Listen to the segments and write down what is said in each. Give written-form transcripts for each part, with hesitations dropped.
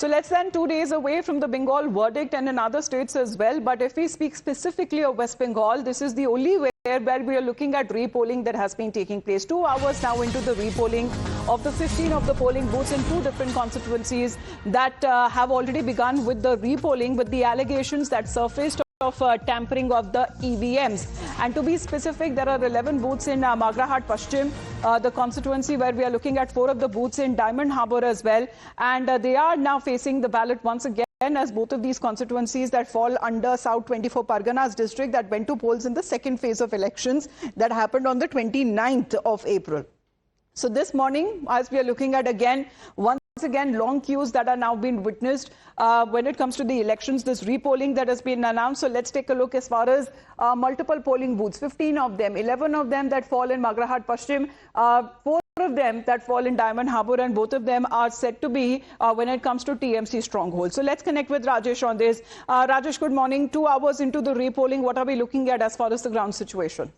So less than 2 days away from the Bengal verdict and in other states as well. But if we speak specifically of West Bengal, this is the only where we are looking at repolling that has been taking place. 2 hours now into the repolling of the 15 of the polling booths in 2 different constituencies that have already begun with the repolling, with the allegations that surfaced of tampering of the EVMs. And to be specific, there are 11 booths in Magrahat, Paschim, the constituency where we are looking at 4 of the booths in Diamond Harbour as well. And they are now facing the ballot once again, as both of these constituencies that fall under South 24 Parganas district that went to polls in the second phase of elections that happened on the 29th of April. So this morning, as we are looking at once again, long queues that are now being witnessed when it comes to the elections, this repolling that has been announced. So let's take a look as far as multiple polling booths, 15 of them, 11 of them that fall in Magrahat Paschim, 4 of them that fall in Diamond Harbour, and both of them are said to be when it comes to TMC stronghold. So let's connect with Rajesh on this. Rajesh, good morning. 2 hours into the repolling, what are we looking at as far as the ground situation?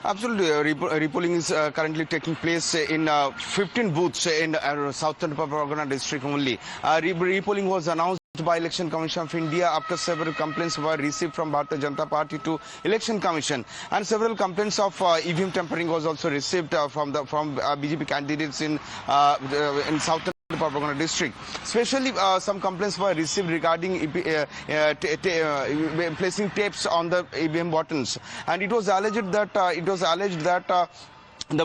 Absolutely. Repolling is currently taking place in 15 booths in Southern Pargana district only. Repolling was announced by Election Commission of India after several complaints were received from Bharatiya Janata Party to Election Commission, and several complaints of EVM tampering was also received from BJP candidates in Southern Pargana district. Especially some complaints were received regarding placing tapes on the EVM buttons, and it was alleged that the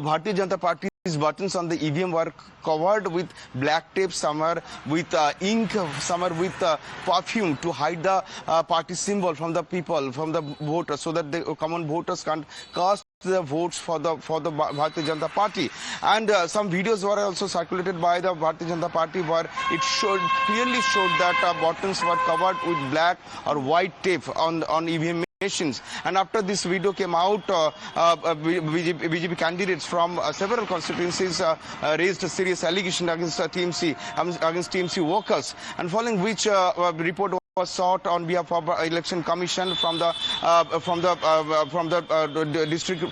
Bharatiya Janata Party's buttons on the EVM were covered with black tape, some are with ink, some are with perfume to hide the party symbol from the people, from the voters, so that the common voters can't cast the votes for the Bharatiya Janata Party. And some videos were also circulated by the Bharatiya Janata Party where it clearly showed that buttons were covered with black or white tape on EVM machines. And after this video came out, BJP candidates from several constituencies raised a serious allegation against TMC workers, and following which report was sought on behalf of Election Commission from the district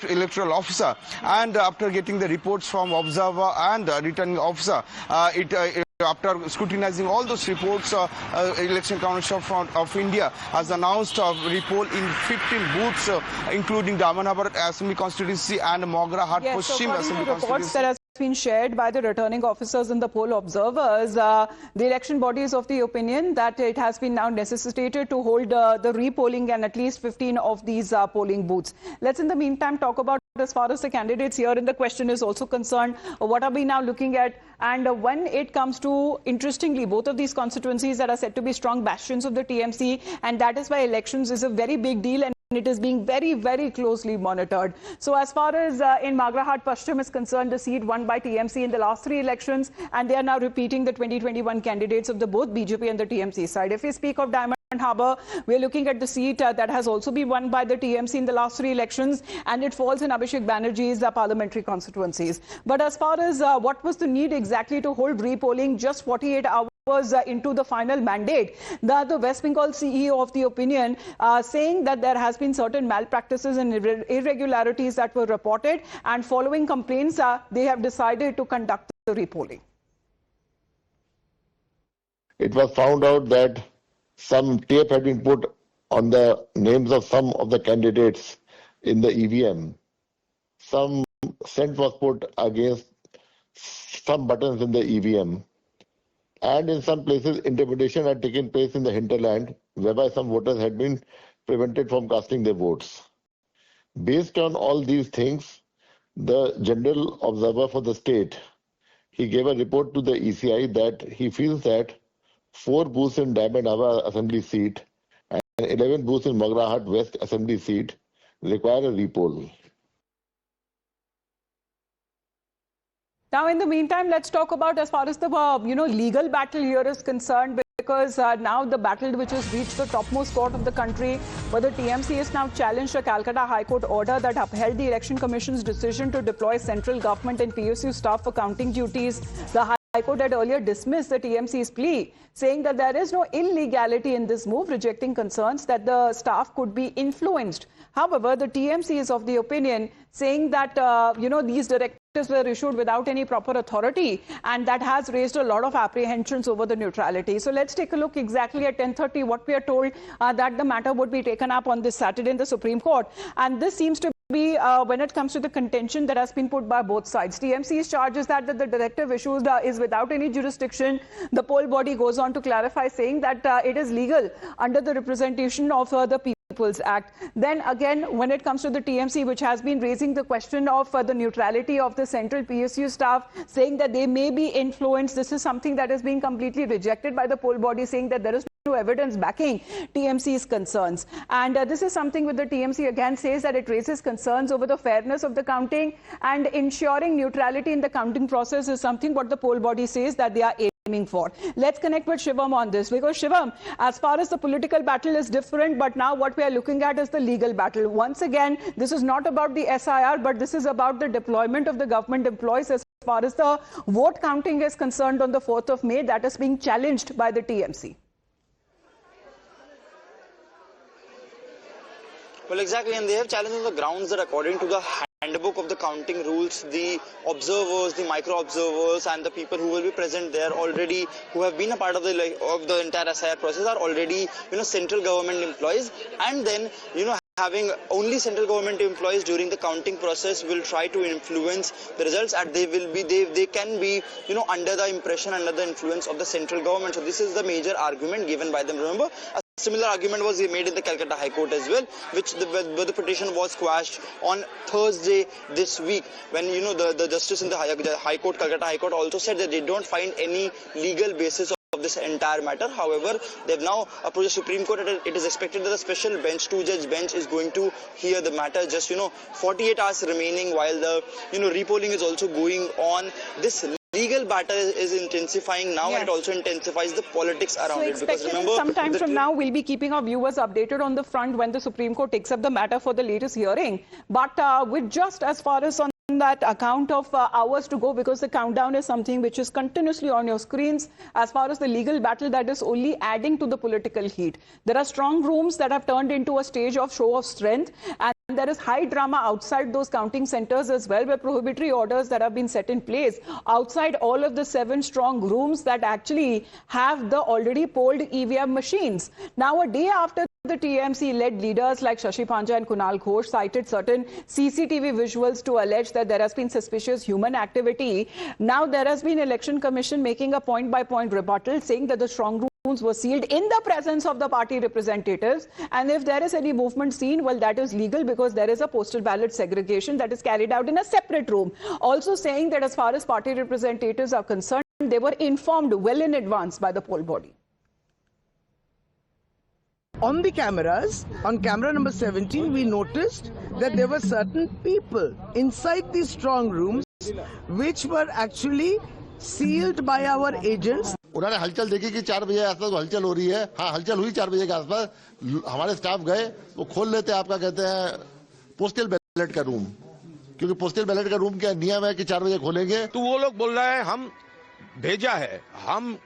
electoral officer. And after getting the reports from observer and returning officer, after scrutinizing all those reports, Election Commission of India has announced a repoll in 15 booths, including Diamond Harbour Assembly Constituency and Magrahat Paschim Assembly Constituency. That has been shared by the returning officers and the poll observers. The election body is of the opinion that it has been now necessitated to hold the repolling and at least 15 of these polling booths. Let's in the meantime talk about, as far as the candidates here in the question is also concerned, what are we now looking at? And when it comes to, interestingly, both of these constituencies that are said to be strong bastions of the TMC, and that is why elections is a very big deal and it is being very, very closely monitored. So as far as in Magrahat Paschim is concerned, the seat won by TMC in the last 3 elections, and they are now repeating the 2021 candidates of the both BJP and the TMC side. If we speak of Diamond Harbour, we are looking at the seat that has also been won by the TMC in the last 3 elections, and it falls in Abhishek Banerjee's parliamentary constituencies. But as far as what was the need exactly to hold repolling just 48 hours into the final mandate, the West Bengal CEO of the opinion saying that there has been certain malpractices and irregularities that were reported, and following complaints, they have decided to conduct the repolling. It was found out that some tape had been put on the names of some of the candidates in the EVM. Some scent was put against some buttons in the EVM. And in some places, interpretation had taken place in the hinterland, whereby some voters had been prevented from casting their votes. Based on all these things, the General Observer for the state, he gave a report to the ECI that he feels that 4 booths in Diamond Harbour Assembly seat and 11 booths in Magrahat West Assembly seat require a repoll. Now, in the meantime, let's talk about as far as the legal battle here is concerned, because now the battle which has reached the topmost court of the country, where the TMC has now challenged a Calcutta High Court order that upheld the Election Commission's decision to deploy central government and PSU staff for counting duties. The High Court Court had earlier dismissed the TMC's plea, saying that there is no illegality in this move, rejecting concerns that the staff could be influenced. However, the TMC is of the opinion, saying that, these directives were issued without any proper authority, and that has raised a lot of apprehensions over the neutrality. So let's take a look exactly at 10:30 what we are told that the matter would be taken up on this Saturday in the Supreme Court. And this seems to be when it comes to the contention that has been put by both sides. TMC's charge is that the directive issued is without any jurisdiction. The poll body goes on to clarify, saying that it is legal under the representation of the People's Act. Then again, when it comes to the TMC, which has been raising the question of the neutrality of the central PSU staff, saying that they may be influenced, this is something that is being completely rejected by the poll body, saying that there is no evidence backing TMC's concerns. And this is something with the TMC again says that it raises concerns over the fairness of the counting, and ensuring neutrality in the counting process is something what the poll body says that they are aiming for. Let's connect with Shivam on this, because Shivam, as far as the political battle is different, but now what we are looking at is the legal battle. Once again, this is not about the SIR, but this is about the deployment of the government employees as far as the vote counting is concerned on the 4th of May. That is being challenged by the TMC. Well, exactly, and they have challenged on the grounds that according to the handbook of the counting rules, the observers, the micro-observers and the people who will be present there already, who have been a part of the entire SIR process, are already, central government employees. And then, having only central government employees during the counting process will try to influence the results, and they can be, under the impression, under the influence of the central government. So this is the major argument given by them. Remember, a similar argument was made in the Calcutta High Court as well, which the petition was quashed on Thursday this week, when the justice in the High Court, Calcutta High Court, also said that they don't find any legal basis of this entire matter. However, they have now approached the Supreme Court, and it is expected that a special bench, 2-judge bench, is going to hear the matter. Just 48 hours remaining while the repolling is also going on. This legal battle is intensifying now, and it also intensifies the politics around it. Because remember, sometime from now, we'll be keeping our viewers updated on the front when the Supreme Court takes up the matter for the latest hearing. But with just as far as on that account of hours to go, because the countdown is something which is continuously on your screens, as far as the legal battle, that is only adding to the political heat. There are strong rooms that have turned into a stage of show of strength, and there is high drama outside those counting centers as well, where prohibitory orders that have been set in place outside all of the 7 strong rooms that actually have the already polled EVM machines. Now, a day after the TMC-led leaders like Shashi Panja and Kunal Ghosh cited certain CCTV visuals to allege that there has been suspicious human activity. Now there has been Election Commission making a point-by-point rebuttal, saying that the strong rooms were sealed in the presence of the party representatives, and if there is any movement seen, well, that is legal, because there is a postal ballot segregation that is carried out in a separate room. Also saying that as far as party representatives are concerned, they were informed well in advance by the poll body. On the cameras, on camera number 17, we noticed that there were certain people inside these strong rooms which were actually sealed by our agents. उन्होंने हलचल देखी कि 4 बजे के आसपास हलचल हो रही है। हाँ, हलचल हुई 4 बजे के आसपास। हमारे स्टाफ गए, वो खोल लेते आपका कहते हैं पोस्टल बैलेट का रूम, क्योंकि पोस्टल बैलेट का रूम क्या नियम है कि 4 बजे खोलेंगे। तो वो लोग बोल रहे हैं हम भेजा है, हम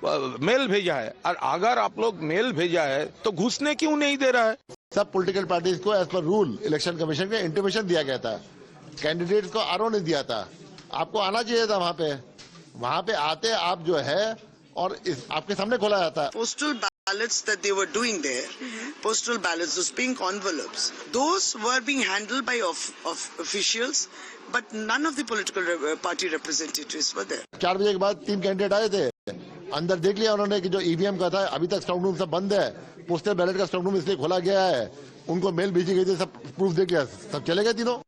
मेल भेजा है, और अगर आप लोग मेल भेजा है तो घुसने क्यों नहीं दे रहा है? सब पॉलिटिकल पार्टीज को as per rule election commission के इंटीमेशन दिया गया था, कैंडिडेट्स को आरओ ने दिया था, आपको आना चाहिए था वहां पे आते आप जो है और आपके सामने खोला जाता है। Postal ballots that they were doing there, postal ballots, those pink envelopes, those were being handled by officials, but none of the political party representatives were there. 4 बजे के बाद 3 कैंडिडेट आए थे, अंदर देख लिया उन्होंने कि जो ईवीएम का था, अभी तक स्ट्रांग रूम सब बंद है, पोस्टल बैलेट का स्ट्रांग रूम इसलिए खोला गया है, उनको मेल भेजी गई थी, सब प्रूफ देख लिया, सब चले गए तीनों।